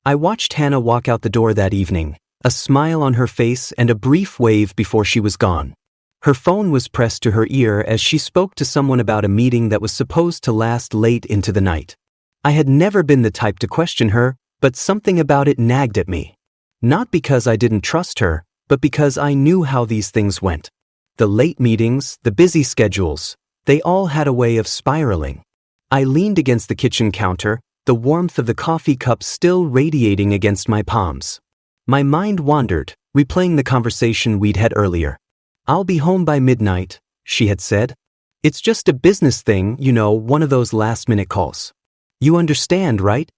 I watched Hannah walk out the door that evening, a smile on her face and a brief wave before she was gone. Her phone was pressed to her ear as she spoke to someone about a meeting that was supposed to last late into the night. I had never been the type to question her, but something about it nagged at me. Not because I didn't trust her, but because I knew how these things went. The late meetings, the busy schedules, they all had a way of spiraling. I leaned against the kitchen counter, the warmth of the coffee cup still radiating against my palms. My mind wandered, replaying the conversation we'd had earlier. "I'll be home by midnight," she had said. "It's just a business thing, one of those last-minute calls. You understand, right?"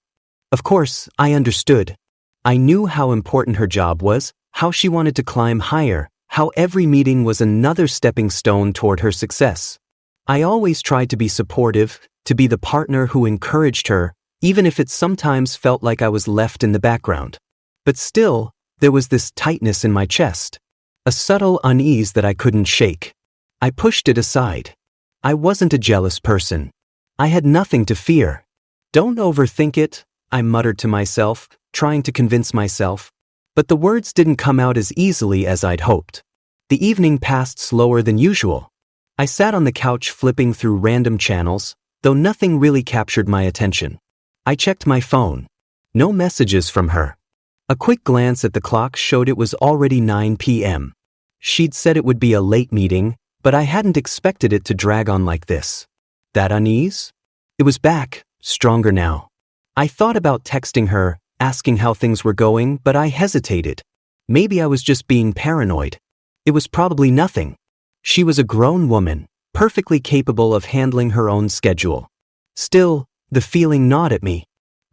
Of course, I understood. I knew how important her job was, how she wanted to climb higher, how every meeting was another stepping stone toward her success. I always tried to be supportive, to be the partner who encouraged her, even if it sometimes felt like I was left in the background. But still, there was this tightness in my chest, a subtle unease that I couldn't shake. I pushed it aside. I wasn't a jealous person. I had nothing to fear. "Don't overthink it," I muttered to myself, trying to convince myself. But the words didn't come out as easily as I'd hoped. The evening passed slower than usual. I sat on the couch flipping through random channels, though nothing really captured my attention. I checked my phone. No messages from her. A quick glance at the clock showed it was already 9 p.m. She'd said it would be a late meeting, but I hadn't expected it to drag on like this. That unease? It was back, stronger now. I thought about texting her, asking how things were going, but I hesitated. Maybe I was just being paranoid. It was probably nothing. She was a grown woman, perfectly capable of handling her own schedule. Still, the feeling gnawed at me.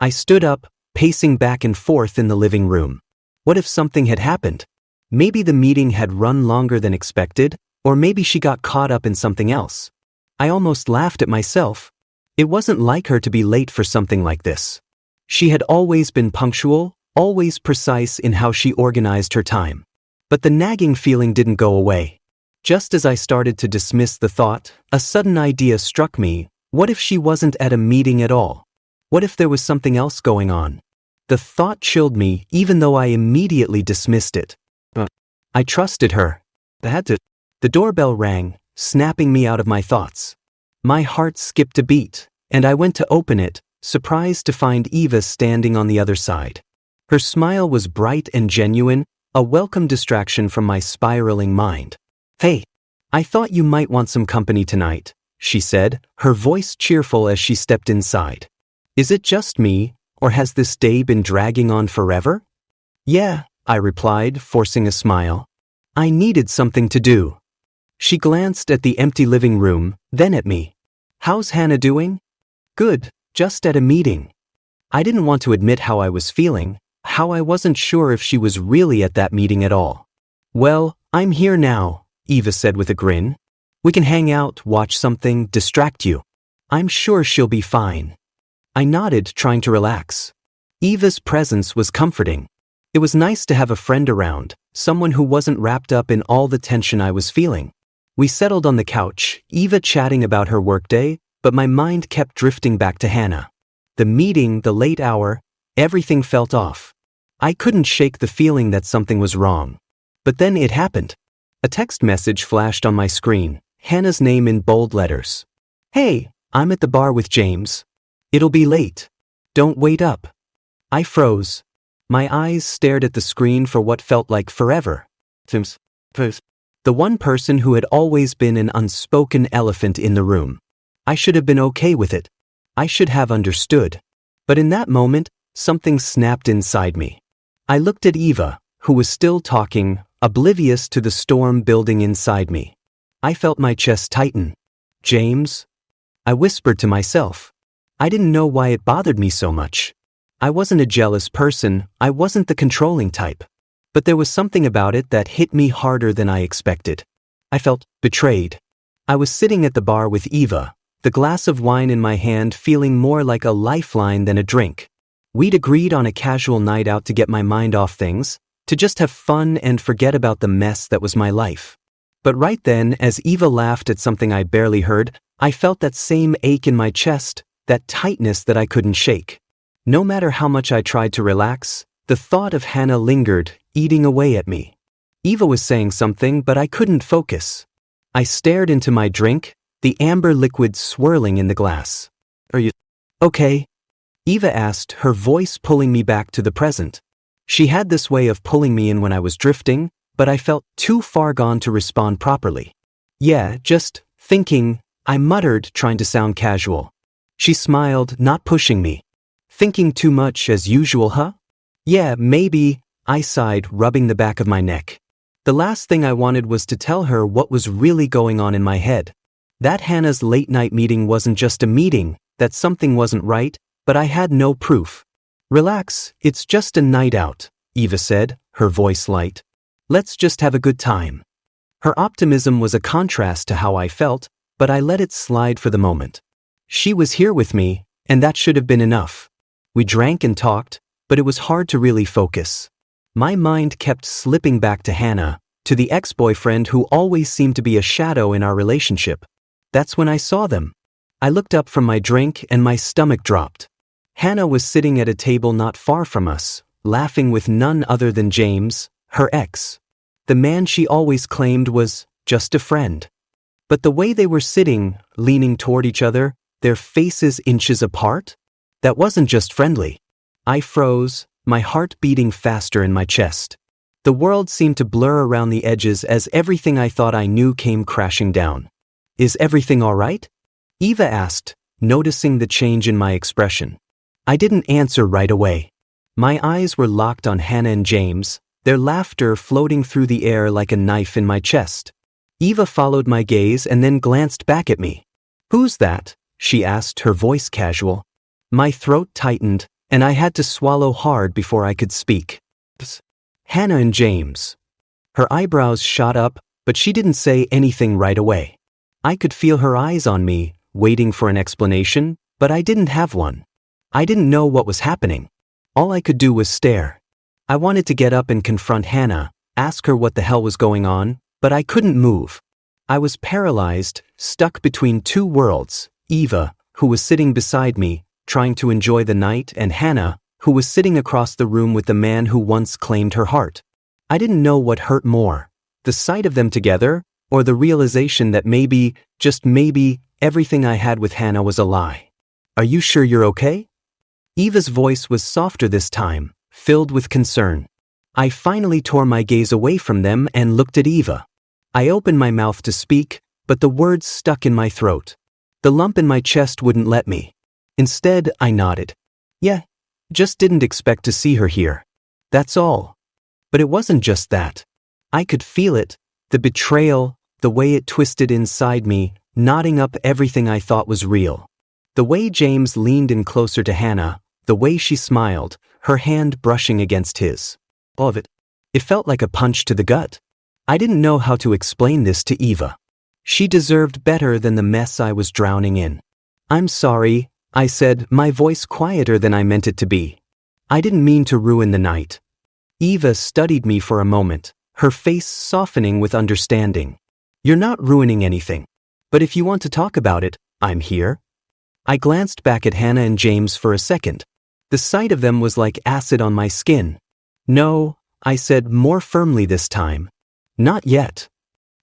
I stood up, pacing back and forth in the living room. What if something had happened? Maybe the meeting had run longer than expected, or maybe she got caught up in something else. I almost laughed at myself. It wasn't like her to be late for something like this. She had always been punctual, always precise in how she organized her time. But the nagging feeling didn't go away. Just as I started to dismiss the thought, a sudden idea struck me. What if she wasn't at a meeting at all? What if there was something else going on? The thought chilled me, even though I immediately dismissed it. I trusted her. The doorbell rang, snapping me out of my thoughts. My heart skipped a beat, and I went to open it, surprised to find Eva standing on the other side. Her smile was bright and genuine, a welcome distraction from my spiraling mind. "Hey, I thought you might want some company tonight," she said, her voice cheerful as she stepped inside. "Is it just me, or has this day been dragging on forever?" "Yeah," I replied, forcing a smile. "I needed something to do." She glanced at the empty living room, then at me. "How's Hannah doing?" "Good, just at a meeting." I didn't want to admit how I was feeling, how I wasn't sure if she was really at that meeting at all. "Well, I'm here now," Eva said with a grin. "We can hang out, watch something, distract you. I'm sure she'll be fine." I nodded, trying to relax. Eva's presence was comforting. It was nice to have a friend around, someone who wasn't wrapped up in all the tension I was feeling. We settled on the couch, Eva chatting about her workday, but my mind kept drifting back to Hannah. The meeting, the late hour, everything felt off. I couldn't shake the feeling that something was wrong. But then it happened. A text message flashed on my screen, Hannah's name in bold letters. "Hey, I'm at the bar with James. It'll be late. Don't wait up." I froze. My eyes stared at the screen for what felt like forever. The one person who had always been an unspoken elephant in the room. I should have been okay with it. I should have understood. But in that moment, something snapped inside me. I looked at Eva, who was still talking, oblivious to the storm building inside me. I felt my chest tighten. "James?" I whispered to myself. I didn't know why it bothered me so much. I wasn't a jealous person, I wasn't the controlling type. But there was something about it that hit me harder than I expected. I felt betrayed. I was sitting at the bar with Eva, the glass of wine in my hand feeling more like a lifeline than a drink. We'd agreed on a casual night out to get my mind off things, to just have fun and forget about the mess that was my life. But right then, as Eva laughed at something I barely heard, I felt that same ache in my chest, that tightness that I couldn't shake. No matter how much I tried to relax, the thought of Hannah lingered, eating away at me. Eva was saying something, but I couldn't focus. I stared into my drink, the amber liquid swirling in the glass. Are you okay? Eva asked, her voice pulling me back to the present. She had this way of pulling me in when I was drifting, but I felt too far gone to respond properly. Yeah, just thinking, I muttered, trying to sound casual. She smiled, not pushing me. Thinking too much as usual, huh? Yeah, maybe, I sighed, rubbing the back of my neck. The last thing I wanted was to tell her what was really going on in my head. That Hannah's late-night meeting wasn't just a meeting, that something wasn't right, but I had no proof. Relax, it's just a night out, Eva said, her voice light. Let's just have a good time. Her optimism was a contrast to how I felt, but I let it slide for the moment. She was here with me, and that should have been enough. We drank and talked, but it was hard to really focus. My mind kept slipping back to Hannah, to the ex-boyfriend who always seemed to be a shadow in our relationship. That's when I saw them. I looked up from my drink and my stomach dropped. Hannah was sitting at a table not far from us, laughing with none other than James, her ex. The man she always claimed was just a friend. But the way they were sitting, leaning toward each other, their faces inches apart? That wasn't just friendly. I froze, my heart beating faster in my chest. The world seemed to blur around the edges as everything I thought I knew came crashing down. Is everything all right? Eva asked, noticing the change in my expression. I didn't answer right away. My eyes were locked on Hannah and James, their laughter floating through the air like a knife in my chest. Eva followed my gaze and then glanced back at me. Who's that? She asked, her voice casual. My throat tightened, and I had to swallow hard before I could speak. Hannah and James. Her eyebrows shot up, but she didn't say anything right away. I could feel her eyes on me, waiting for an explanation, but I didn't have one. I didn't know what was happening. All I could do was stare. I wanted to get up and confront Hannah, ask her what the hell was going on, but I couldn't move. I was paralyzed, stuck between two worlds, Eva, who was sitting beside me, trying to enjoy the night, and Hannah, who was sitting across the room with the man who once claimed her heart. I didn't know what hurt more, the sight of them together, or the realization that maybe, just maybe, everything I had with Hannah was a lie. Are you sure you're okay? Eva's voice was softer this time, filled with concern. I finally tore my gaze away from them and looked at Eva. I opened my mouth to speak, but the words stuck in my throat. The lump in my chest wouldn't let me. Instead, I nodded. Yeah, just didn't expect to see her here. That's all. But it wasn't just that. I could feel it, the betrayal, the way it twisted inside me, knotting up everything I thought was real. The way James leaned in closer to Hannah, the way she smiled, her hand brushing against his. All of it. It felt like a punch to the gut. I didn't know how to explain this to Eva. She deserved better than the mess I was drowning in. I'm sorry, I said, my voice quieter than I meant it to be. I didn't mean to ruin the night. Eva studied me for a moment, her face softening with understanding. You're not ruining anything. But if you want to talk about it, I'm here. I glanced back at Hannah and James for a second. The sight of them was like acid on my skin. No, I said more firmly this time. Not yet.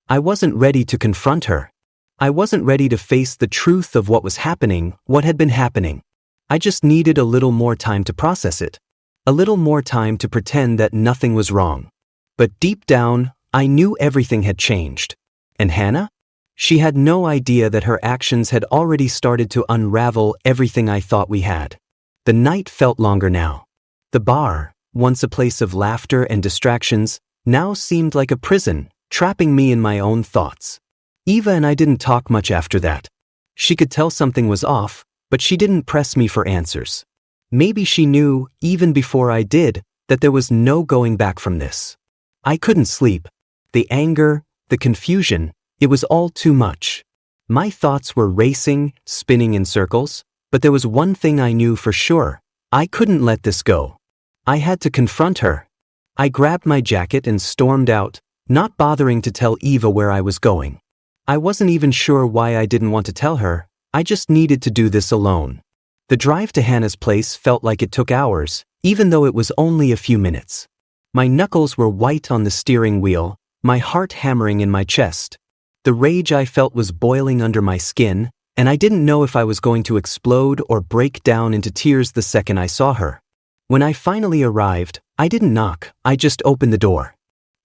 I wasn't ready to confront her. I wasn't ready to face the truth of what was happening, what had been happening. I just needed a little more time to process it. A little more time to pretend that nothing was wrong. But deep down, I knew everything had changed. And Hannah? She had no idea that her actions had already started to unravel everything I thought we had. The night felt longer now. The bar, once a place of laughter and distractions, now seemed like a prison, trapping me in my own thoughts. Eva and I didn't talk much after that. She could tell something was off, but she didn't press me for answers. Maybe she knew, even before I did, that there was no going back from this. I couldn't sleep. The anger, the confusion, it was all too much. My thoughts were racing, spinning in circles, but there was one thing I knew for sure. I couldn't let this go. I had to confront her. I grabbed my jacket and stormed out, not bothering to tell Eva where I was going. I wasn't even sure why I didn't want to tell her, I just needed to do this alone. The drive to Hannah's place felt like it took hours, even though it was only a few minutes. My knuckles were white on the steering wheel, my heart hammering in my chest. The rage I felt was boiling under my skin, and I didn't know if I was going to explode or break down into tears the second I saw her. When I finally arrived, I didn't knock, I just opened the door.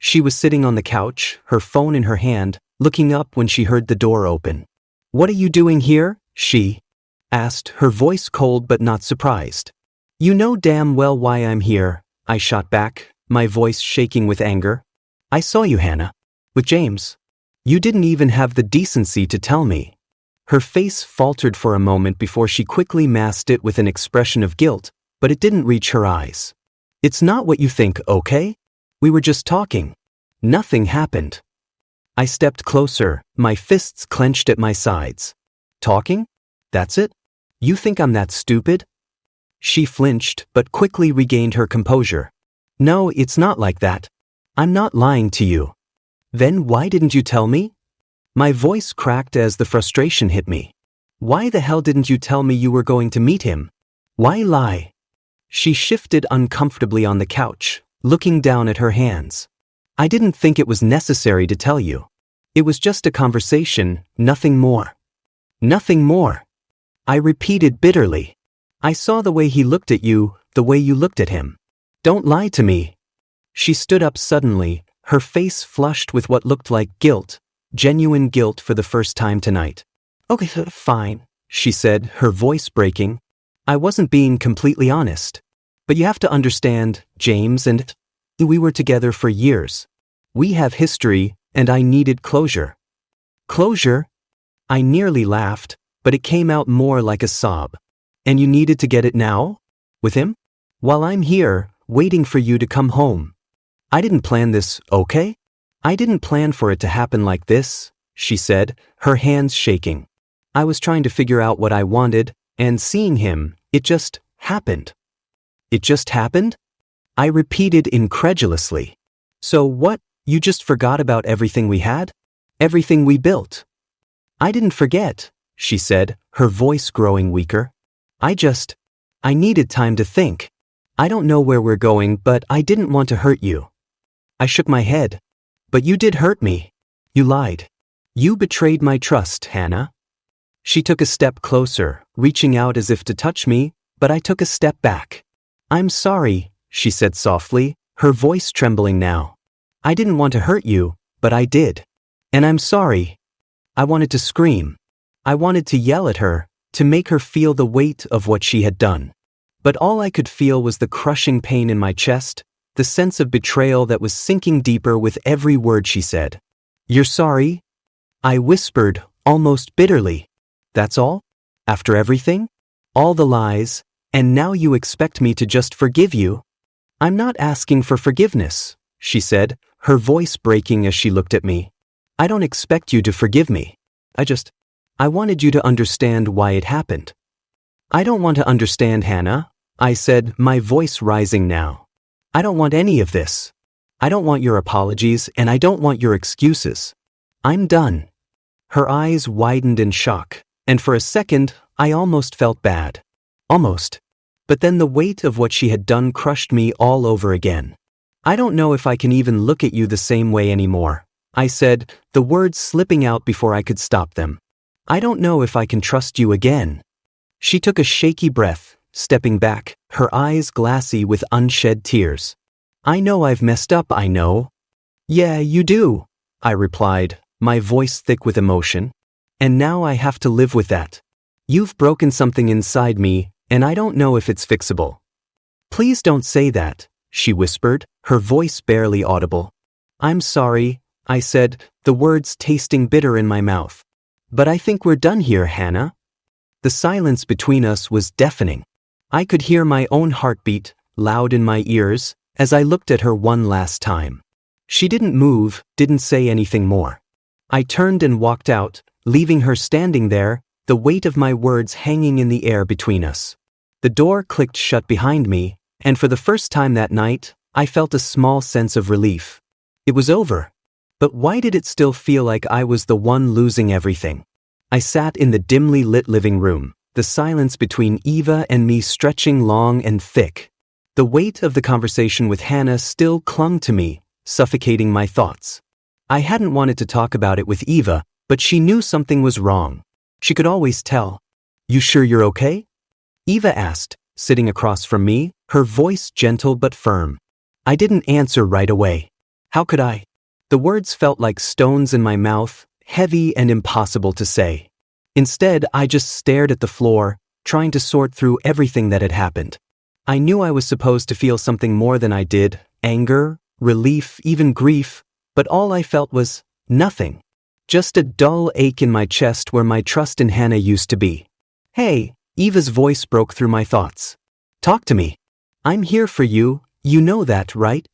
She was sitting on the couch, her phone in her hand, looking up when she heard the door open. "What are you doing here?" she asked, her voice cold but not surprised. "You know damn well why I'm here," I shot back, my voice shaking with anger. "I saw you, Hannah. With James. You didn't even have the decency to tell me." Her face faltered for a moment before she quickly masked it with an expression of guilt, but it didn't reach her eyes. "It's not what you think, okay? We were just talking. Nothing happened." I stepped closer, my fists clenched at my sides. "Talking? That's it? You think I'm that stupid?" She flinched, but quickly regained her composure. "No, it's not like that. I'm not lying to you." "Then why didn't you tell me?" My voice cracked as the frustration hit me. "Why the hell didn't you tell me you were going to meet him? Why lie?" She shifted uncomfortably on the couch, looking down at her hands. "I didn't think it was necessary to tell you. It was just a conversation, nothing more." "Nothing more," I repeated bitterly. "I saw the way he looked at you, the way you looked at him. Don't lie to me." She stood up suddenly, her face flushed with what looked like guilt, genuine guilt for the first time tonight. "Okay, fine," she said, her voice breaking. "I wasn't being completely honest. But you have to understand, James and we were together for years. We have history, and I needed closure." "Closure?" I nearly laughed, but it came out more like a sob. "And you needed to get it now? With him? While I'm here, waiting for you to come home. I didn't plan this, okay? I didn't plan for it to happen like this," she said, her hands shaking. "I was trying to figure out what I wanted, and seeing him, it just happened." "It just happened?" I repeated incredulously. "So what, you just forgot about everything we had? Everything we built?" "I didn't forget," she said, her voice growing weaker. I needed time to think. I don't know where we're going, but I didn't want to hurt you." I shook my head. "But you did hurt me. You lied. You betrayed my trust, Hannah." She took a step closer, reaching out as if to touch me, but I took a step back. "I'm sorry," she said softly, her voice trembling now. "I didn't want to hurt you, but I did. And I'm sorry." I wanted to scream. I wanted to yell at her, to make her feel the weight of what she had done. But all I could feel was the crushing pain in my chest, the sense of betrayal that was sinking deeper with every word she said. "You're sorry?" I whispered, almost bitterly. "That's all? After everything? All the lies, and now you expect me to just forgive you?" "I'm not asking for forgiveness," she said, her voice breaking as she looked at me. "I don't expect you to forgive me. I wanted you to understand why it happened." "I don't want to understand, Hannah," I said, my voice rising now. "I don't want any of this. I don't want your apologies, and I don't want your excuses. I'm done." Her eyes widened in shock, and for a second, I almost felt bad. Almost. But then the weight of what she had done crushed me all over again. "I don't know if I can even look at you the same way anymore," I said, the words slipping out before I could stop them. "I don't know if I can trust you again." She took a shaky breath, stepping back, her eyes glassy with unshed tears. "I know I've messed up, I know." "Yeah, you do," I replied, my voice thick with emotion. "And now I have to live with that. You've broken something inside me, and I don't know if it's fixable." "Please don't say that," she whispered, her voice barely audible. "I'm sorry," I said, the words tasting bitter in my mouth. "But I think we're done here, Hannah." The silence between us was deafening. I could hear my own heartbeat, loud in my ears, as I looked at her one last time. She didn't move, didn't say anything more. I turned and walked out, leaving her standing there, the weight of my words hanging in the air between us. The door clicked shut behind me, and for the first time that night, I felt a small sense of relief. It was over. But why did it still feel like I was the one losing everything? I sat in the dimly lit living room, the silence between Eva and me stretching long and thick. The weight of the conversation with Hannah still clung to me, suffocating my thoughts. I hadn't wanted to talk about it with Eva, but she knew something was wrong. She could always tell. "You sure you're okay?" Eva asked, sitting across from me, her voice gentle but firm. I didn't answer right away. How could I? The words felt like stones in my mouth, heavy and impossible to say. Instead, I just stared at the floor, trying to sort through everything that had happened. I knew I was supposed to feel something more than I did, anger, relief, even grief, but all I felt was nothing. Just a dull ache in my chest where my trust in Hannah used to be. "Hey," Eva's voice broke through my thoughts. "Talk to me. I'm here for you, you know that, right?"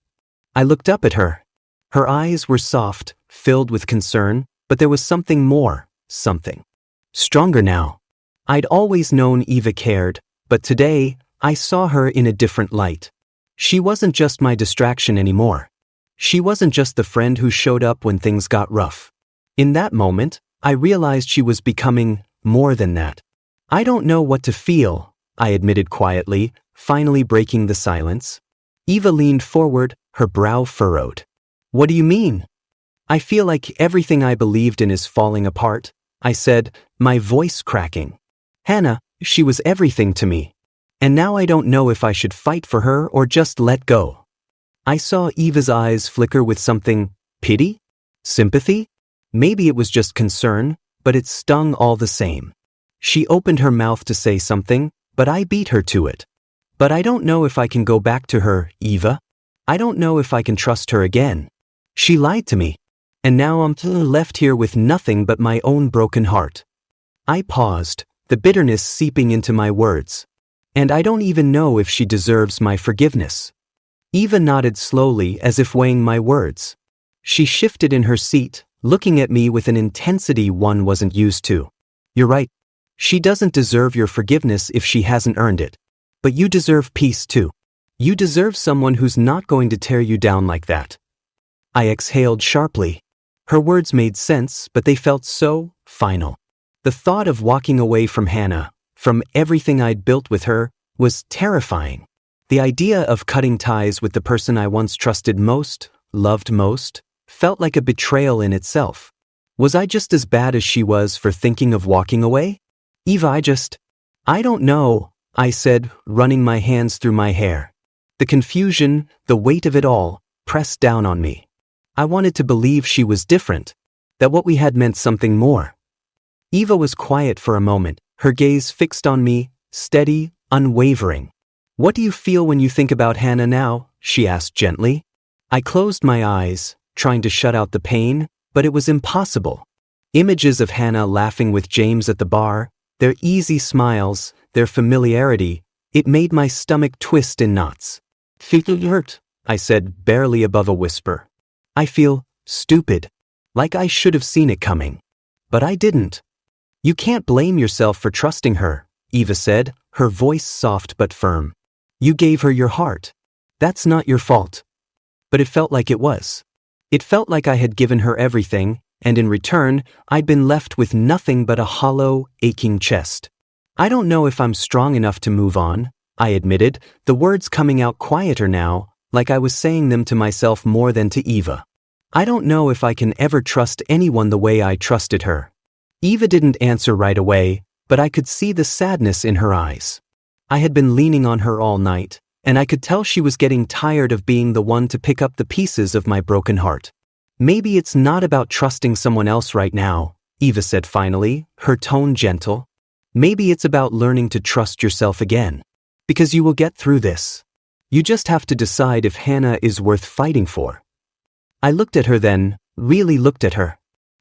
I looked up at her. Her eyes were soft, filled with concern, but there was something more, something stronger now. I'd always known Eva cared, but today, I saw her in a different light. She wasn't just my distraction anymore. She wasn't just the friend who showed up when things got rough. In that moment, I realized she was becoming more than that. "I don't know what to feel," I admitted quietly, finally breaking the silence. Eva leaned forward, her brow furrowed. "What do you mean?" "I feel like everything I believed in is falling apart," I said, my voice cracking. "Hannah, she was everything to me. And now I don't know if I should fight for her or just let go." I saw Eva's eyes flicker with something, pity? Sympathy? Maybe it was just concern, but it stung all the same. She opened her mouth to say something, but I beat her to it. "But I don't know if I can go back to her, Eva. I don't know if I can trust her again. She lied to me. And now I'm left here with nothing but my own broken heart." I paused, the bitterness seeping into my words. "And I don't even know if she deserves my forgiveness." Eva nodded slowly as if weighing my words. She shifted in her seat, looking at me with an intensity one wasn't used to. "You're right. She doesn't deserve your forgiveness if she hasn't earned it. But you deserve peace too. You deserve someone who's not going to tear you down like that." I exhaled sharply. Her words made sense, but they felt so final. The thought of walking away from Hannah, from everything I'd built with her, was terrifying. The idea of cutting ties with the person I once trusted most, loved most, felt like a betrayal in itself. Was I just as bad as she was for thinking of walking away? "Eva, I don't know," I said, running my hands through my hair. The confusion, the weight of it all, pressed down on me. I wanted to believe she was different, that what we had meant something more. Eva was quiet for a moment, her gaze fixed on me, steady, unwavering. "What do you feel when you think about Hannah now?" she asked gently. I closed my eyes, trying to shut out the pain, but it was impossible. Images of Hannah laughing with James at the bar, their easy smiles, their familiarity, it made my stomach twist in knots. "Feel hurt," I said, barely above a whisper. "I feel stupid, like I should have seen it coming. But I didn't." "You can't blame yourself for trusting her," Eva said, her voice soft but firm. "You gave her your heart. That's not your fault." But it felt like it was. It felt like I had given her everything, and in return, I'd been left with nothing but a hollow, aching chest. "I don't know if I'm strong enough to move on," I admitted, the words coming out quieter now, like I was saying them to myself more than to Eva. "I don't know if I can ever trust anyone the way I trusted her." Eva didn't answer right away, but I could see the sadness in her eyes. I had been leaning on her all night, and I could tell she was getting tired of being the one to pick up the pieces of my broken heart. "Maybe it's not about trusting someone else right now," Eva said finally, her tone gentle. "Maybe it's about learning to trust yourself again. Because you will get through this. You just have to decide if Hannah is worth fighting for." I looked at her then, really looked at her.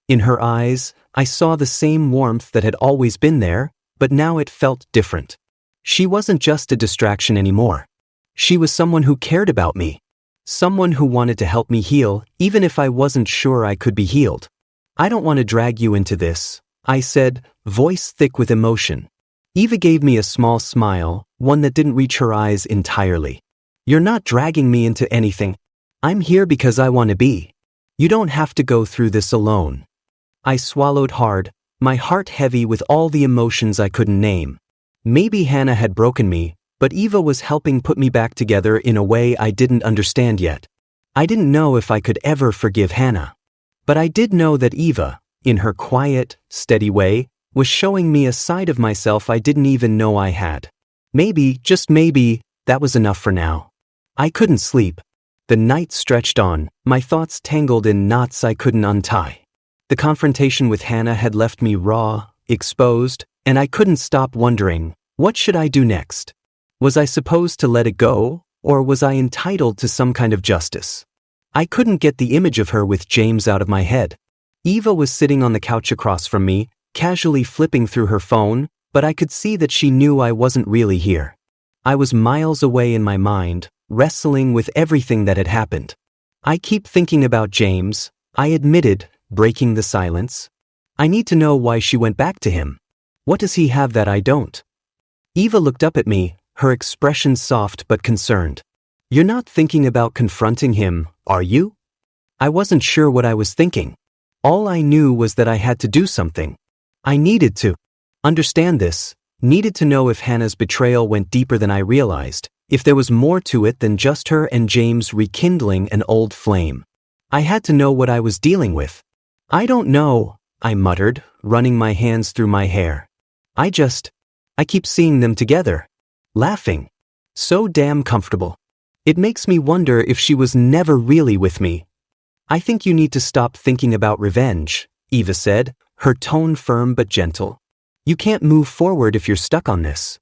In her eyes, I saw the same warmth that had always been there, but now it felt different. She wasn't just a distraction anymore. She was someone who cared about me. Someone who wanted to help me heal, even if I wasn't sure I could be healed. "I don't want to drag you into this," I said, voice thick with emotion. Eva gave me a small smile, one that didn't reach her eyes entirely. "You're not dragging me into anything. I'm here because I want to be. You don't have to go through this alone." I swallowed hard, my heart heavy with all the emotions I couldn't name. Maybe Hannah had broken me, but Eva was helping put me back together in a way I didn't understand yet. I didn't know if I could ever forgive Hannah. But I did know that Eva, in her quiet, steady way, was showing me a side of myself I didn't even know I had. Maybe, just maybe, that was enough for now. I couldn't sleep. The night stretched on, my thoughts tangled in knots I couldn't untie. The confrontation with Hannah had left me raw, exposed, and I couldn't stop wondering, what should I do next? Was I supposed to let it go, or was I entitled to some kind of justice? I couldn't get the image of her with James out of my head. Eva was sitting on the couch across from me, casually flipping through her phone, but I could see that she knew I wasn't really here. I was miles away in my mind, wrestling with everything that had happened. I keep thinking about James, I admitted, breaking the silence. I need to know why she went back to him. What does he have that I don't? Eva looked up at me, her expression soft but concerned. You're not thinking about confronting him, are you? I wasn't sure what I was thinking. All I knew was that I had to do something. I needed to understand this, needed to know if Hannah's betrayal went deeper than I realized, if there was more to it than just her and James rekindling an old flame. I had to know what I was dealing with. I don't know, I muttered, running my hands through my hair. I keep seeing them together. Laughing. So damn comfortable. It makes me wonder if she was never really with me. I think you need to stop thinking about revenge, Eva said, her tone firm but gentle. You can't move forward if you're stuck on this.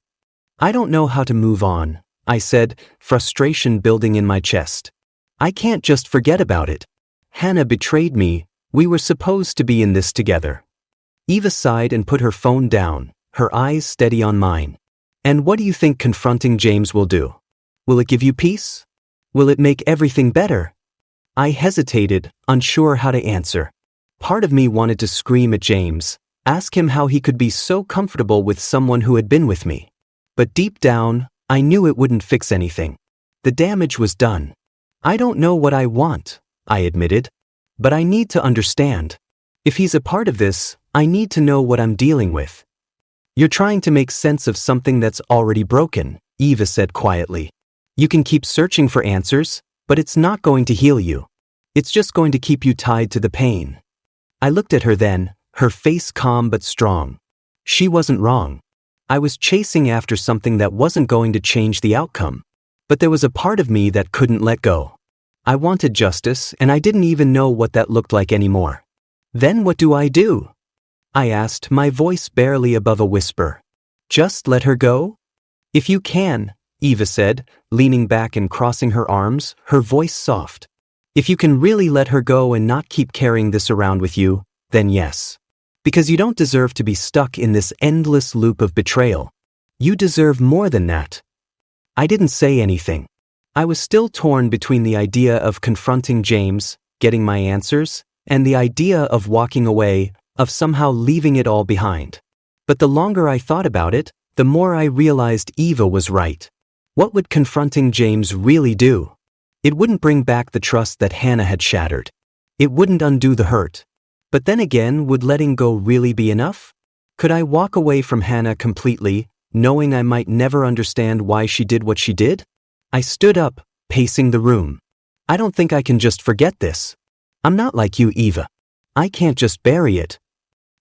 I don't know how to move on, I said, frustration building in my chest. I can't just forget about it. Hannah betrayed me, we were supposed to be in this together. Eva sighed and put her phone down, her eyes steady on mine. And what do you think confronting James will do? Will it give you peace? Will it make everything better? I hesitated, unsure how to answer. Part of me wanted to scream at James, ask him how he could be so comfortable with someone who had been with me. But deep down, I knew it wouldn't fix anything. The damage was done. I don't know what I want, I admitted. But I need to understand. If he's a part of this, I need to know what I'm dealing with. You're trying to make sense of something that's already broken, Eva said quietly. You can keep searching for answers, but it's not going to heal you. It's just going to keep you tied to the pain. I looked at her then, her face calm but strong. She wasn't wrong. I was chasing after something that wasn't going to change the outcome. But there was a part of me that couldn't let go. I wanted justice, and I didn't even know what that looked like anymore. Then what do? I asked, my voice barely above a whisper. Just let her go? If you can, Eva said, leaning back and crossing her arms, her voice soft. If you can really let her go and not keep carrying this around with you, then yes. Because you don't deserve to be stuck in this endless loop of betrayal. You deserve more than that. I didn't say anything. I was still torn between the idea of confronting James, getting my answers, and the idea of walking away, of somehow leaving it all behind. But the longer I thought about it, the more I realized Eva was right. What would confronting James really do? It wouldn't bring back the trust that Hannah had shattered. It wouldn't undo the hurt. But then again, would letting go really be enough? Could I walk away from Hannah completely, knowing I might never understand why she did what she did? I stood up, pacing the room. I don't think I can just forget this. I'm not like you, Eva. I can't just bury it.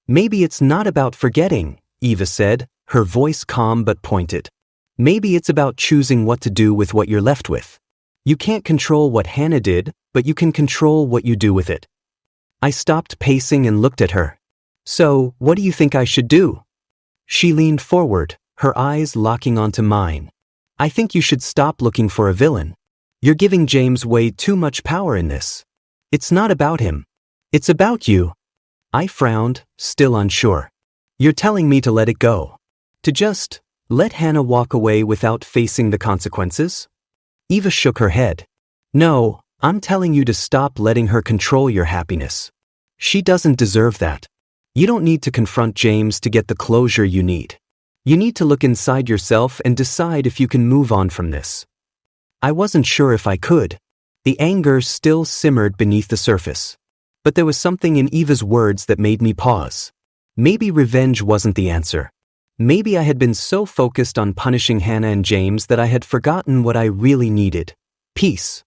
Maybe it's not about forgetting, Eva said, her voice calm but pointed. Maybe it's about choosing what to do with what you're left with. You can't control what Hannah did, but you can control what you do with it. I stopped pacing and looked at her. So, what do you think I should do? She leaned forward, her eyes locking onto mine. I think you should stop looking for a villain. You're giving James way too much power in this. It's not about him. It's about you. I frowned, still unsure. You're telling me to let it go. To just let Hannah walk away without facing the consequences? Eva shook her head. No, I'm telling you to stop letting her control your happiness. She doesn't deserve that. You don't need to confront James to get the closure you need. You need to look inside yourself and decide if you can move on from this. I wasn't sure if I could. The anger still simmered beneath the surface. But there was something in Eva's words that made me pause. Maybe revenge wasn't the answer. Maybe I had been so focused on punishing Hannah and James that I had forgotten what I really needed. Peace.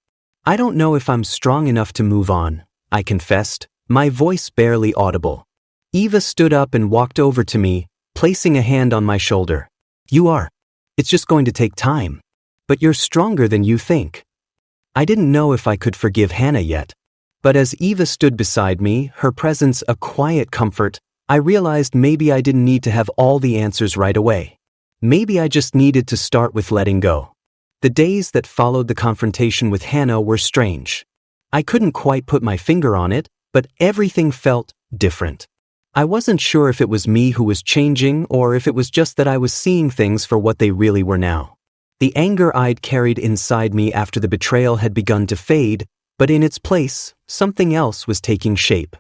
I don't know if I'm strong enough to move on, I confessed, my voice barely audible. Eva stood up and walked over to me, placing a hand on my shoulder. You are. It's just going to take time. But you're stronger than you think. I didn't know if I could forgive Hannah yet. But as Eva stood beside me, her presence a quiet comfort, I realized maybe I didn't need to have all the answers right away. Maybe I just needed to start with letting go. The days that followed the confrontation with Hannah were strange. I couldn't quite put my finger on it, but everything felt different. I wasn't sure if it was me who was changing or if it was just that I was seeing things for what they really were now. The anger I'd carried inside me after the betrayal had begun to fade, but in its place, something else was taking shape.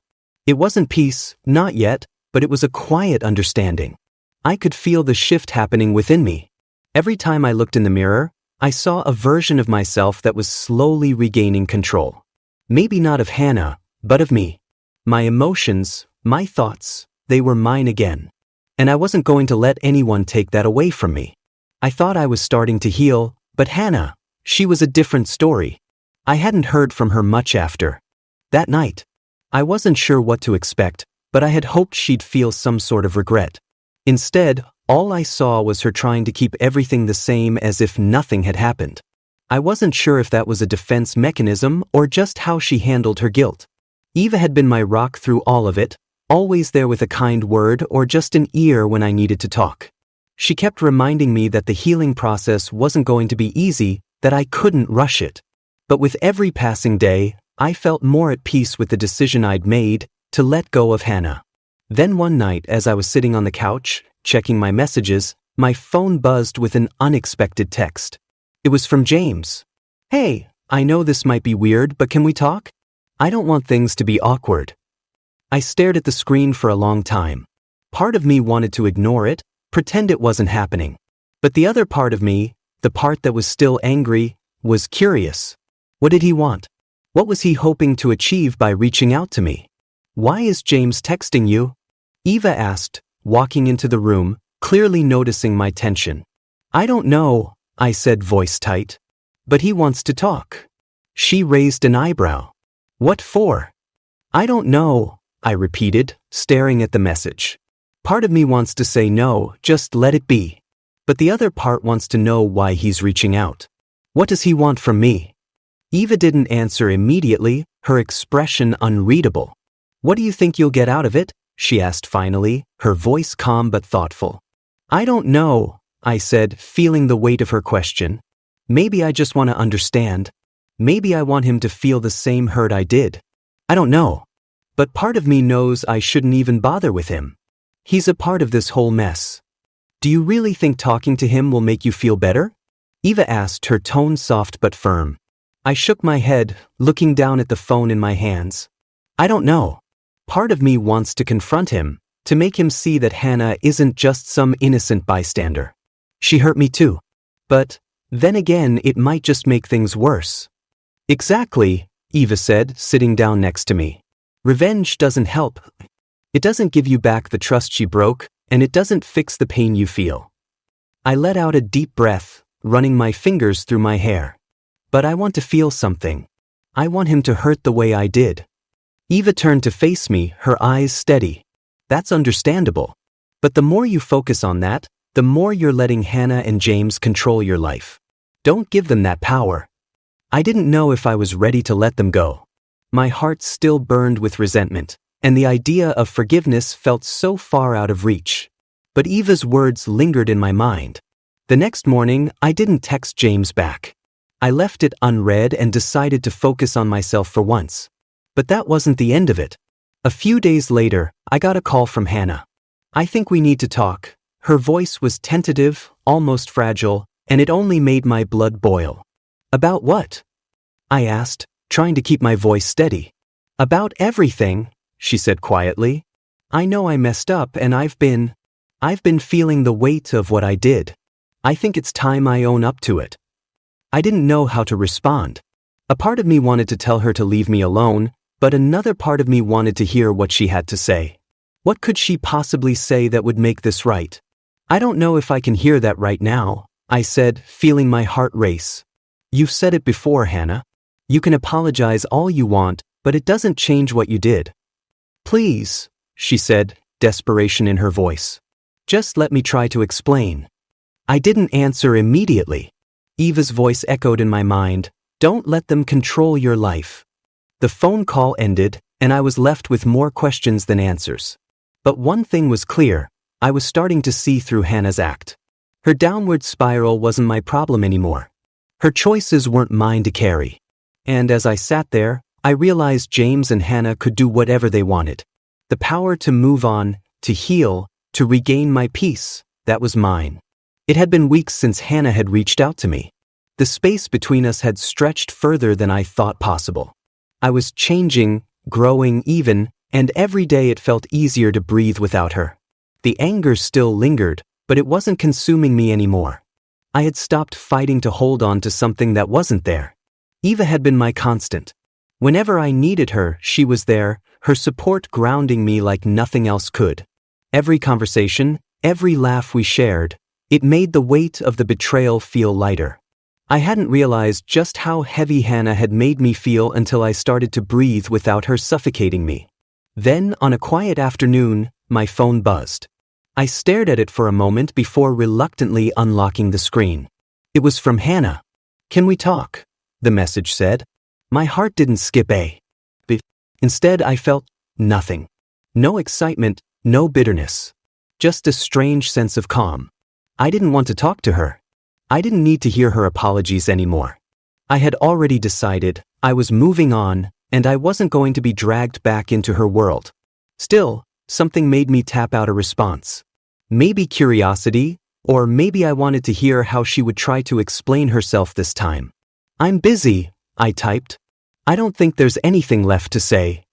It wasn't peace, not yet, but it was a quiet understanding. I could feel the shift happening within me. Every time I looked in the mirror, I saw a version of myself that was slowly regaining control. Maybe not of Hannah, but of me. My emotions, my thoughts, they were mine again. And I wasn't going to let anyone take that away from me. I thought I was starting to heal, but Hannah, she was a different story. I hadn't heard from her much after that night. I wasn't sure what to expect, but I had hoped she'd feel some sort of regret. Instead, all I saw was her trying to keep everything the same as if nothing had happened. I wasn't sure if that was a defense mechanism or just how she handled her guilt. Eva had been my rock through all of it, always there with a kind word or just an ear when I needed to talk. She kept reminding me that the healing process wasn't going to be easy, that I couldn't rush it. But with every passing day, I felt more at peace with the decision I'd made to let go of Hannah. Then one night, as I was sitting on the couch, checking my messages, my phone buzzed with an unexpected text. It was from James. Hey, I know this might be weird, but can we talk? I don't want things to be awkward. I stared at the screen for a long time. Part of me wanted to ignore it, pretend it wasn't happening. But the other part of me, the part that was still angry, was curious. What did he want? What was he hoping to achieve by reaching out to me? Why is James texting you? Eva asked, walking into the room, clearly noticing my tension. I don't know, I said, voice tight. But he wants to talk. She raised an eyebrow. What for? I don't know, I repeated, staring at the message. Part of me wants to say no, just let it be. But the other part wants to know why he's reaching out. What does he want from me? Eva didn't answer immediately, her expression unreadable. What do you think you'll get out of it? She asked finally, her voice calm but thoughtful. I don't know, I said, feeling the weight of her question. Maybe I just want to understand. Maybe I want him to feel the same hurt I did. I don't know. But part of me knows I shouldn't even bother with him. He's a part of this whole mess. Do you really think talking to him will make you feel better? Eva asked, her tone soft but firm. I shook my head, looking down at the phone in my hands. I don't know. Part of me wants to confront him, to make him see that Hannah isn't just some innocent bystander. She hurt me too. But then again, it might just make things worse. Exactly, Eva said, sitting down next to me. Revenge doesn't help. It doesn't give you back the trust she broke, and it doesn't fix the pain you feel. I let out a deep breath, running my fingers through my hair. But I want to feel something. I want him to hurt the way I did. Eva turned to face me, her eyes steady. That's understandable. But the more you focus on that, the more you're letting Hannah and James control your life. Don't give them that power. I didn't know if I was ready to let them go. My heart still burned with resentment, and the idea of forgiveness felt so far out of reach. But Eva's words lingered in my mind. The next morning, I didn't text James back. I left it unread and decided to focus on myself for once. But that wasn't the end of it. A few days later, I got a call from Hannah. I think we need to talk. Her voice was tentative, almost fragile, and it only made my blood boil. About what? I asked, trying to keep my voice steady. About everything, she said quietly. I know I messed up and I've been feeling the weight of what I did. I think it's time I own up to it. I didn't know how to respond. A part of me wanted to tell her to leave me alone, but another part of me wanted to hear what she had to say. What could she possibly say that would make this right? I don't know if I can hear that right now, I said, feeling my heart race. You've said it before, Hannah. You can apologize all you want, but it doesn't change what you did. Please, she said, desperation in her voice. Just let me try to explain. I didn't answer immediately. Eva's voice echoed in my mind, don't let them control your life. The phone call ended, and I was left with more questions than answers. But one thing was clear, I was starting to see through Hannah's act. Her downward spiral wasn't my problem anymore. Her choices weren't mine to carry. And as I sat there, I realized James and Hannah could do whatever they wanted. The power to move on, to heal, to regain my peace, that was mine. It had been weeks since Hannah had reached out to me. The space between us had stretched further than I thought possible. I was changing, growing even, and every day it felt easier to breathe without her. The anger still lingered, but it wasn't consuming me anymore. I had stopped fighting to hold on to something that wasn't there. Eva had been my constant. Whenever I needed her, she was there, her support grounding me like nothing else could. Every conversation, every laugh we shared, it made the weight of the betrayal feel lighter. I hadn't realized just how heavy Hannah had made me feel until I started to breathe without her suffocating me. Then, on a quiet afternoon, my phone buzzed. I stared at it for a moment before reluctantly unlocking the screen. It was from Hannah. Can we talk? The message said. My heart didn't skip a beat. Instead, I felt nothing. No excitement, no bitterness. Just a strange sense of calm. I didn't want to talk to her. I didn't need to hear her apologies anymore. I had already decided I was moving on, and I wasn't going to be dragged back into her world. Still, something made me tap out a response. Maybe curiosity, or maybe I wanted to hear how she would try to explain herself this time. I'm busy, I typed. I don't think there's anything left to say.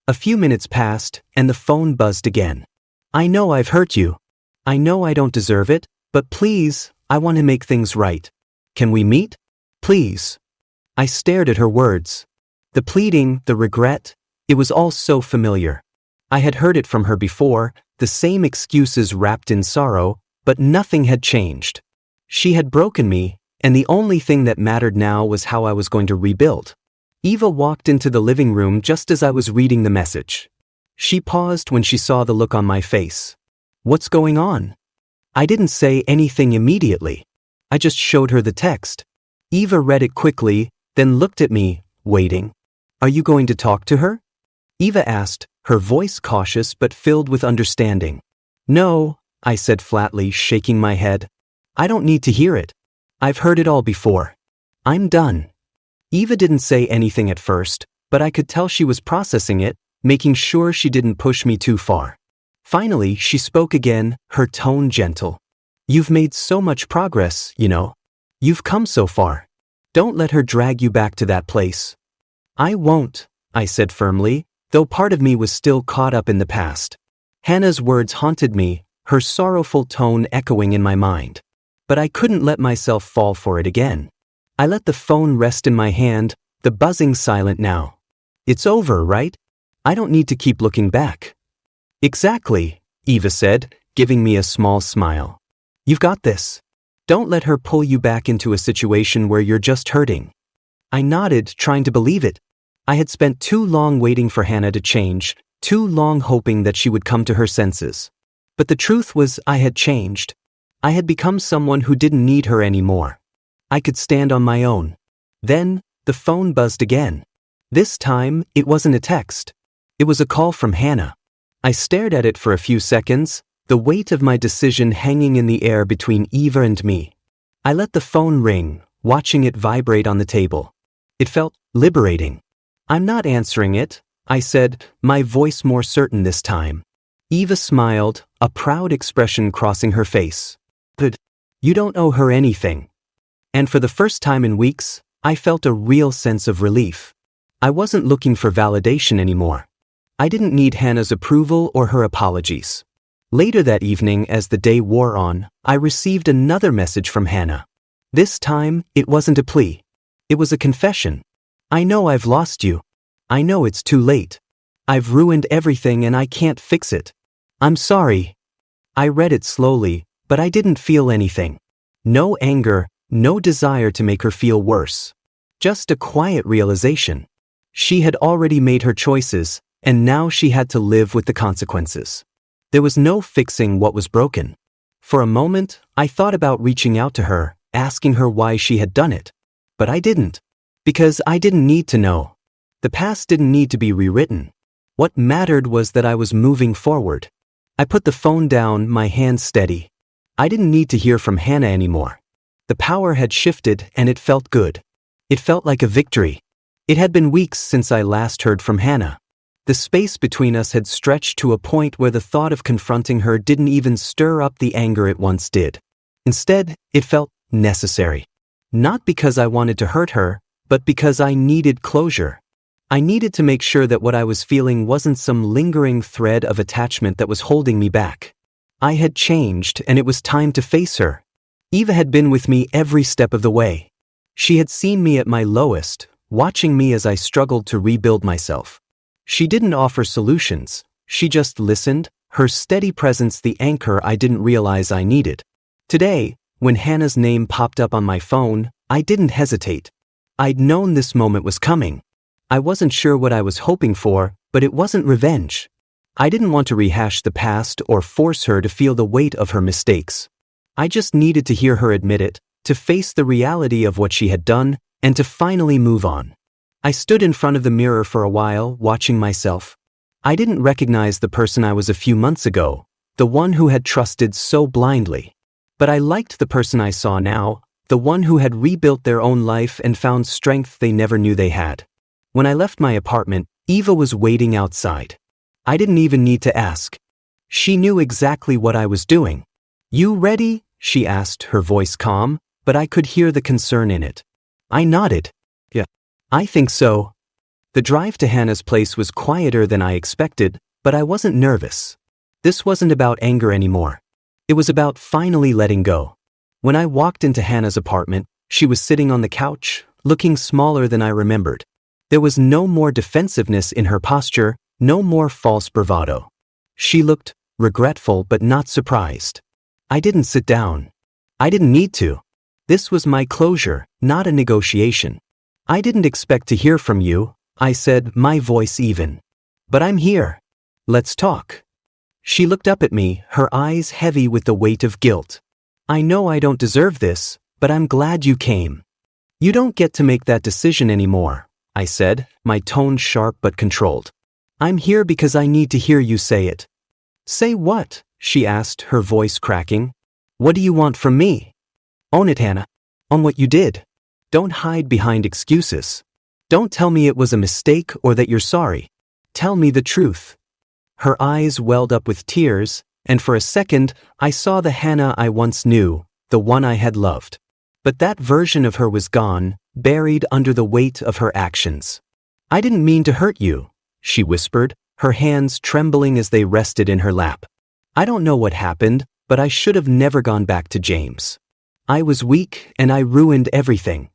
A few minutes passed, and the phone buzzed again. I know I've hurt you. I know I don't deserve it, but please, I want to make things right. Can we meet? Please. I stared at her words. The pleading, the regret, it was all so familiar. I had heard it from her before, the same excuses wrapped in sorrow, but nothing had changed. She had broken me, and the only thing that mattered now was how I was going to rebuild. Eva walked into the living room just as I was reading the message. She paused when she saw the look on my face. What's going on? I didn't say anything immediately. I just showed her the text. Eva read it quickly, then looked at me, waiting. Are you going to talk to her? Eva asked, her voice cautious but filled with understanding. No, I said flatly, shaking my head. I don't need to hear it. I've heard it all before. I'm done. Eva didn't say anything at first, but I could tell she was processing it, making sure she didn't push me too far. Finally, she spoke again, her tone gentle. You've made so much progress, you know. You've come so far. Don't let her drag you back to that place. I won't, I said firmly, though part of me was still caught up in the past. Hannah's words haunted me, her sorrowful tone echoing in my mind. But I couldn't let myself fall for it again. I let the phone rest in my hand, the buzzing silent now. It's over, right? I don't need to keep looking back. Exactly, Eva said, giving me a small smile. You've got this. Don't let her pull you back into a situation where you're just hurting. I nodded, trying to believe it. I had spent too long waiting for Hannah to change, too long hoping that she would come to her senses. But the truth was I had changed. I had become someone who didn't need her anymore. I could stand on my own. Then, the phone buzzed again. This time, it wasn't a text. It was a call from Hannah. I stared at it for a few seconds, the weight of my decision hanging in the air between Eva and me. I let the phone ring, watching it vibrate on the table. It felt liberating. I'm not answering it, I said, my voice more certain this time. Eva smiled, a proud expression crossing her face. But you don't owe her anything. And for the first time in weeks, I felt a real sense of relief. I wasn't looking for validation anymore. I didn't need Hannah's approval or her apologies. Later that evening, as the day wore on, I received another message from Hannah. This time, it wasn't a plea. It was a confession. I know I've lost you. I know it's too late. I've ruined everything and I can't fix it. I'm sorry. I read it slowly, But I didn't feel anything. No anger, no desire to make her feel worse. Just a quiet realization. She had already made her choices, and now she had to live with the consequences. There was no fixing what was broken. For a moment, I thought about reaching out to her, asking her why she had done it. But I didn't. Because I didn't need to know. The past didn't need to be rewritten. What mattered was that I was moving forward. I put the phone down, my hands steady. I didn't need to hear from Hannah anymore. The power had shifted and it felt good. It felt like a victory. It had been weeks since I last heard from Hannah. The space between us had stretched to a point where the thought of confronting her didn't even stir up the anger it once did. Instead, it felt necessary. Not because I wanted to hurt her, but because I needed closure. I needed to make sure that what I was feeling wasn't some lingering thread of attachment that was holding me back. I had changed and it was time to face her. Eva had been with me every step of the way. She had seen me at my lowest, watching me as I struggled to rebuild myself. She didn't offer solutions, she just listened, her steady presence the anchor I didn't realize I needed. Today, when Hannah's name popped up on my phone, I didn't hesitate. I'd known this moment was coming. I wasn't sure what I was hoping for, but it wasn't revenge. I didn't want to rehash the past or force her to feel the weight of her mistakes. I just needed to hear her admit it, to face the reality of what she had done, and to finally move on. I stood in front of the mirror for a while, watching myself. I didn't recognize the person I was a few months ago, the one who had trusted so blindly. But I liked the person I saw now, the one who had rebuilt their own life and found strength they never knew they had. When I left my apartment, Eva was waiting outside. I didn't even need to ask. She knew exactly what I was doing. "You ready?" she asked, her voice calm, but I could hear the concern in it. I nodded. "Yeah, I think so." The drive to Hannah's place was quieter than I expected, but I wasn't nervous. This wasn't about anger anymore. It was about finally letting go. When I walked into Hannah's apartment, she was sitting on the couch, looking smaller than I remembered. There was no more defensiveness in her posture, no more false bravado. She looked regretful but not surprised. I didn't sit down. I didn't need to. This was my closure, not a negotiation. "I didn't expect to hear from you," I said, my voice even. "But I'm here. Let's talk." She looked up at me, her eyes heavy with the weight of guilt. "I know I don't deserve this, but I'm glad you came." "You don't get to make that decision anymore," I said, my tone sharp but controlled. "I'm here because I need to hear you say it." "Say what?" she asked, her voice cracking. "What do you want from me?" "Own it, Hannah. Own what you did. Don't hide behind excuses. Don't tell me it was a mistake or that you're sorry. Tell me the truth." Her eyes welled up with tears, and for a second, I saw the Hannah I once knew, the one I had loved. But that version of her was gone, buried under the weight of her actions. "I didn't mean to hurt you," she whispered, her hands trembling as they rested in her lap. "I don't know what happened, but I should have never gone back to James. I was weak and I ruined everything."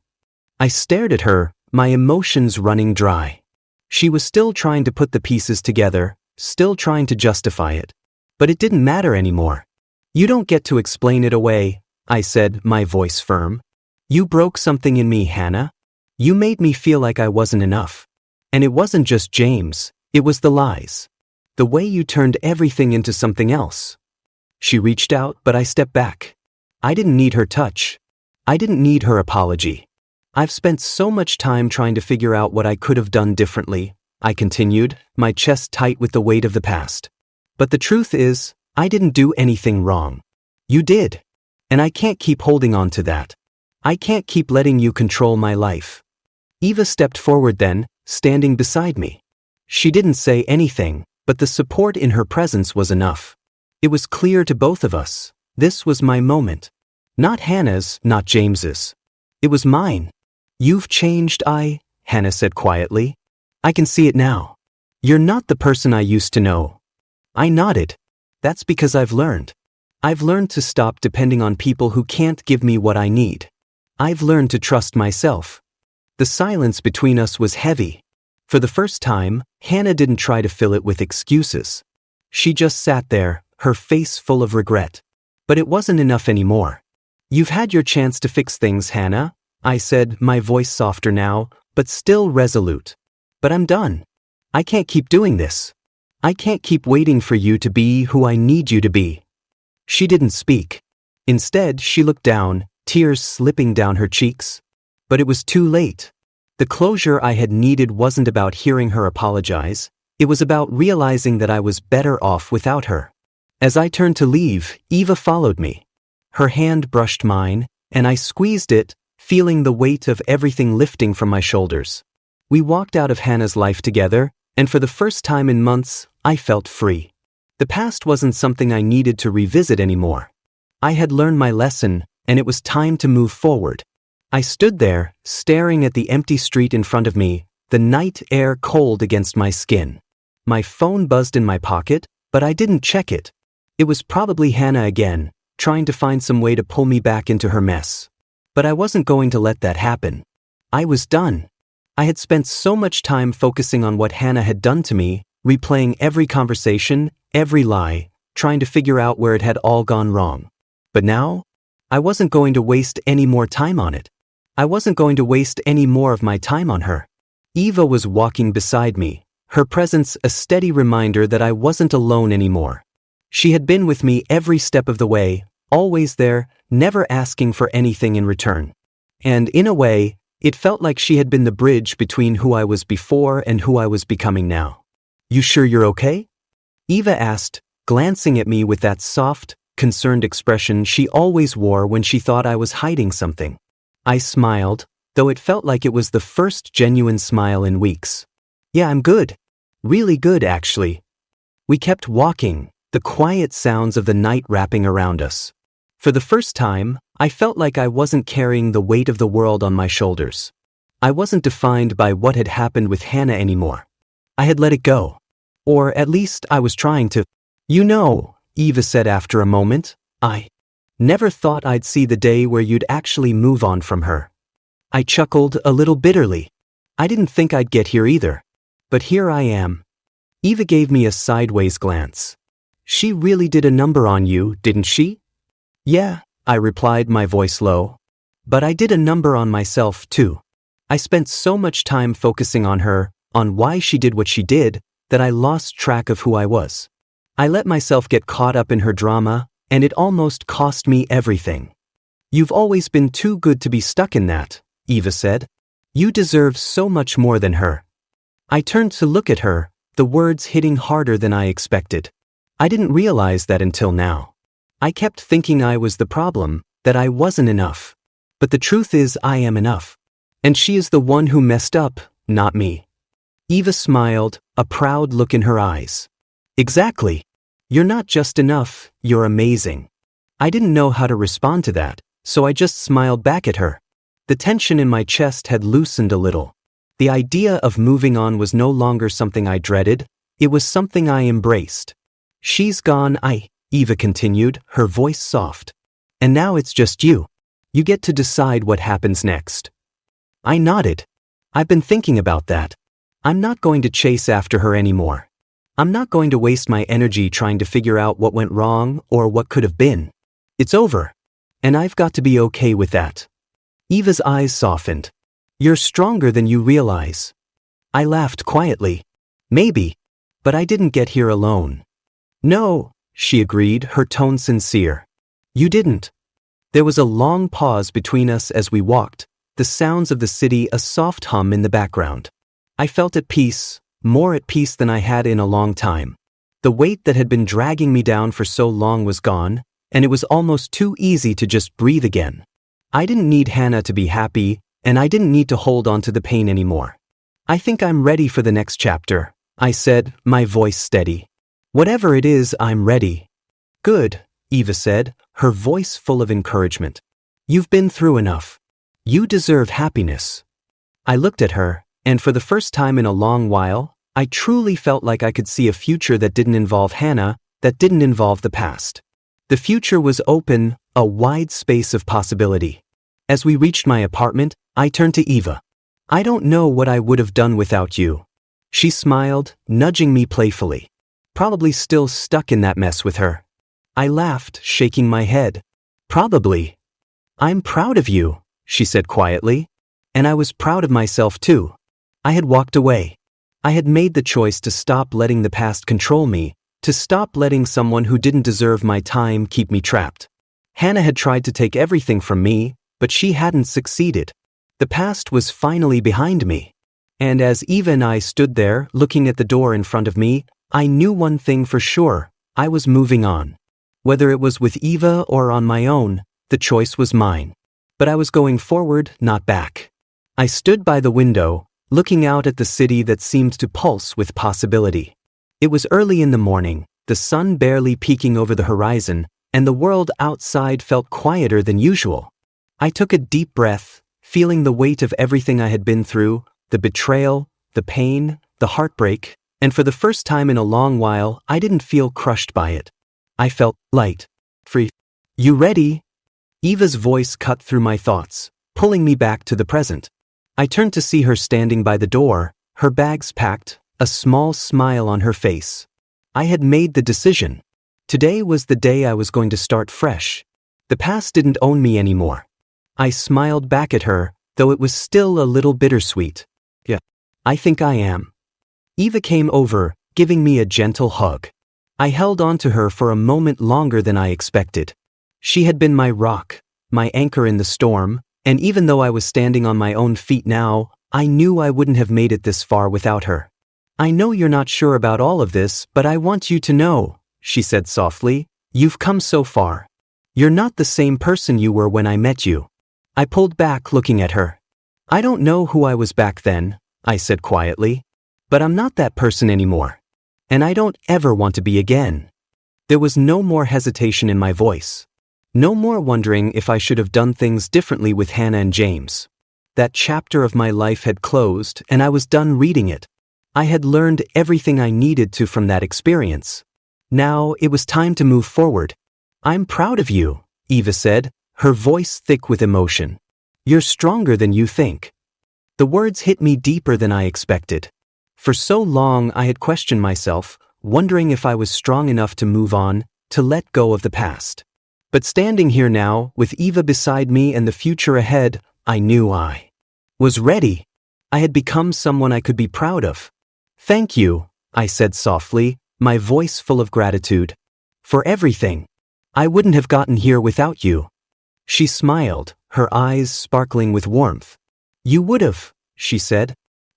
I stared at her, my emotions running dry. She was still trying to put the pieces together, still trying to justify it. But it didn't matter anymore. "You don't get to explain it away," I said, my voice firm. "You broke something in me, Hannah. You made me feel like I wasn't enough. And it wasn't just James, it was the lies. The way you turned everything into something else." She reached out, but I stepped back. I didn't need her touch. I didn't need her apology. "I've spent so much time trying to figure out what I could have done differently," I continued, my chest tight with the weight of the past. "But the truth is, I didn't do anything wrong. You did. And I can't keep holding on to that. I can't keep letting you control my life." Eva stepped forward then, standing beside me. She didn't say anything, but the support in her presence was enough. It was clear to both of us. This was my moment. Not Hannah's, not James's. It was mine. "You've changed, Hannah said quietly. "I can see it now. You're not the person I used to know." I nodded. "That's because I've learned. I've learned to stop depending on people who can't give me what I need. I've learned to trust myself." The silence between us was heavy. For the first time, Hannah didn't try to fill it with excuses. She just sat there, her face full of regret. But it wasn't enough anymore. "You've had your chance to fix things, Hannah," I said, my voice softer now, but still resolute. "But I'm done. I can't keep doing this. I can't keep waiting for you to be who I need you to be." She didn't speak. Instead, she looked down, tears slipping down her cheeks. But it was too late. The closure I had needed wasn't about hearing her apologize. It was about realizing that I was better off without her. As I turned to leave, Eva followed me. Her hand brushed mine, and I squeezed it, feeling the weight of everything lifting from my shoulders. We walked out of Hannah's life together, and for the first time in months, I felt free. The past wasn't something I needed to revisit anymore. I had learned my lesson, and it was time to move forward. I stood there, staring at the empty street in front of me, the night air cold against my skin. My phone buzzed in my pocket, but I didn't check it. It was probably Hannah again, trying to find some way to pull me back into her mess. But I wasn't going to let that happen. I was done. I had spent so much time focusing on what Hannah had done to me, replaying every conversation, every lie, trying to figure out where it had all gone wrong. But now, I wasn't going to waste any more time on it. I wasn't going to waste any more of my time on her. Eva was walking beside me, her presence a steady reminder that I wasn't alone anymore. She had been with me every step of the way, always there, never asking for anything in return. And in a way, it felt like she had been the bridge between who I was before and who I was becoming now. "You sure you're okay?" Eva asked, glancing at me with that soft, concerned expression she always wore when she thought I was hiding something. I smiled, though it felt like it was the first genuine smile in weeks. "Yeah, I'm good. Really good, actually." We kept walking, the quiet sounds of the night wrapping around us. For the first time, I felt like I wasn't carrying the weight of the world on my shoulders. I wasn't defined by what had happened with Hannah anymore. I had let it go. Or at least I was trying to. "You know," Eva said after a moment, "I never thought I'd see the day where you'd actually move on from her." I chuckled a little bitterly. I didn't think I'd get here either. But here I am. Eva gave me a sideways glance. "She really did a number on you, didn't she?" "Yeah," I replied, my voice low. "But I did a number on myself, too. I spent so much time focusing on her, on why she did what she did, that I lost track of who I was. I let myself get caught up in her drama, and it almost cost me everything." "You've always been too good to be stuck in that," Eva said. "You deserve so much more than her." I turned to look at her, the words hitting harder than I expected. I didn't realize that until now. I kept thinking I was the problem, that I wasn't enough. But the truth is I am enough. And she is the one who messed up, not me. Eva smiled, a proud look in her eyes. "Exactly. You're not just enough, you're amazing." I didn't know how to respond to that, so I just smiled back at her. The tension in my chest had loosened a little. The idea of moving on was no longer something I dreaded, it was something I embraced. "She's gone, Eva continued, her voice soft. "And now it's just you. You get to decide what happens next." I nodded. "I've been thinking about that. I'm not going to chase after her anymore. I'm not going to waste my energy trying to figure out what went wrong or what could have been. It's over. And I've got to be okay with that." Eva's eyes softened. "You're stronger than you realize." I laughed quietly. "Maybe. But I didn't get here alone." "No," she agreed, her tone sincere. "You didn't." There was a long pause between us as we walked, the sounds of the city a soft hum in the background. I felt at peace, more at peace than I had in a long time. The weight that had been dragging me down for so long was gone, and it was almost too easy to just breathe again. I didn't need Hannah to be happy, and I didn't need to hold on to the pain anymore. "I think I'm ready for the next chapter," I said, my voice steady. "Whatever it is, I'm ready." "Good," Eva said, her voice full of encouragement. "You've been through enough. You deserve happiness." I looked at her, and for the first time in a long while, I truly felt like I could see a future that didn't involve Hannah, that didn't involve the past. The future was open, a wide space of possibility. As we reached my apartment, I turned to Eva. "I don't know what I would have done without you." She smiled, nudging me playfully. Probably still stuck in that mess with her. I laughed, shaking my head. Probably. I'm proud of you, she said quietly. And I was proud of myself too. I had walked away. I had made the choice to stop letting the past control me, to stop letting someone who didn't deserve my time keep me trapped. Hannah had tried to take everything from me, but she hadn't succeeded. The past was finally behind me. And as Eva and I stood there, looking at the door in front of me, I knew one thing for sure: I was moving on. Whether it was with Eva or on my own, the choice was mine. But I was going forward, not back. I stood by the window, looking out at the city that seemed to pulse with possibility. It was early in the morning, the sun barely peeking over the horizon, and the world outside felt quieter than usual. I took a deep breath, feeling the weight of everything I had been through, the betrayal, the pain, the heartbreak, and for the first time in a long while, I didn't feel crushed by it. I felt light, free. You ready? Eva's voice cut through my thoughts, pulling me back to the present. I turned to see her standing by the door, her bags packed, a small smile on her face. I had made the decision. Today was the day I was going to start fresh. The past didn't own me anymore. I smiled back at her, though it was still a little bittersweet. Yeah, I think I am. Eva came over, giving me a gentle hug. I held on to her for a moment longer than I expected. She had been my rock, my anchor in the storm, and even though I was standing on my own feet now, I knew I wouldn't have made it this far without her. I know you're not sure about all of this, but I want you to know, she said softly, you've come so far. You're not the same person you were when I met you. I pulled back, looking at her. I don't know who I was back then, I said quietly, but I'm not that person anymore. And I don't ever want to be again. There was no more hesitation in my voice. No more wondering if I should have done things differently with Hannah and James. That chapter of my life had closed, and I was done reading it. I had learned everything I needed to from that experience. Now it was time to move forward. I'm proud of you, Eva said, her voice thick with emotion. You're stronger than you think. The words hit me deeper than I expected. For so long I had questioned myself, wondering if I was strong enough to move on, to let go of the past. But standing here now, with Eva beside me and the future ahead, I knew I was ready. I had become someone I could be proud of. Thank you, I said softly, my voice full of gratitude. For everything. I wouldn't have gotten here without you. She smiled, her eyes sparkling with warmth. You would have, she said.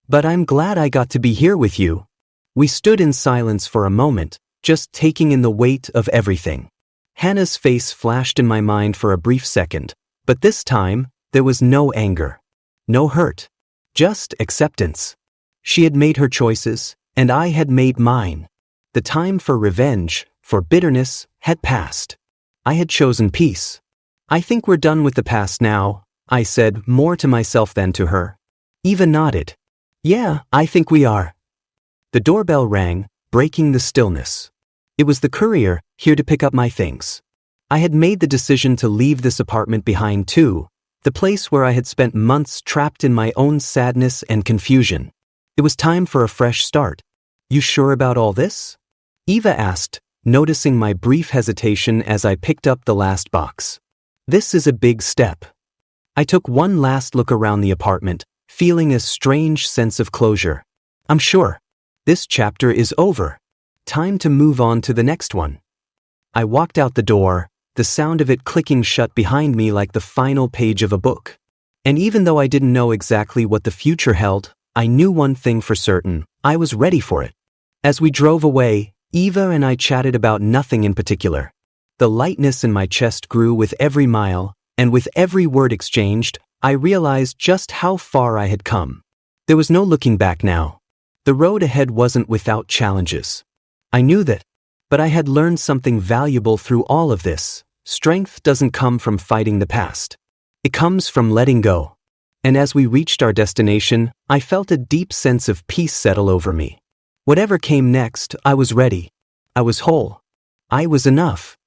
But I'm glad I got to be here with you. We stood in silence for a moment, just taking in the weight of everything. Hannah's face flashed in my mind for a brief second, but this time, there was no anger. No hurt. Just acceptance. She had made her choices, and I had made mine. The time for revenge, for bitterness, had passed. I had chosen peace. I think we're done with the past now, I said, more to myself than to her. Eva nodded. Yeah, I think we are. The doorbell rang, breaking the stillness. It was the courier, here to pick up my things. I had made the decision to leave this apartment behind too, the place where I had spent months trapped in my own sadness and confusion. It was time for a fresh start. You sure about all this? Eva asked, noticing my brief hesitation as I picked up the last box. This is a big step. I took one last look around the apartment, feeling a strange sense of closure. I'm sure. This chapter is over. Time to move on to the next one. I walked out the door, the sound of it clicking shut behind me like the final page of a book. And even though I didn't know exactly what the future held, I knew one thing for certain: I was ready for it. As we drove away, Eva and I chatted about nothing in particular. The lightness in my chest grew with every mile, and with every word exchanged, I realized just how far I had come. There was no looking back now. The road ahead wasn't without challenges. I knew that, but I had learned something valuable through all of this. Strength doesn't come from fighting the past. It comes from letting go. And as we reached our destination, I felt a deep sense of peace settle over me. Whatever came next, I was ready. I was whole. I was enough.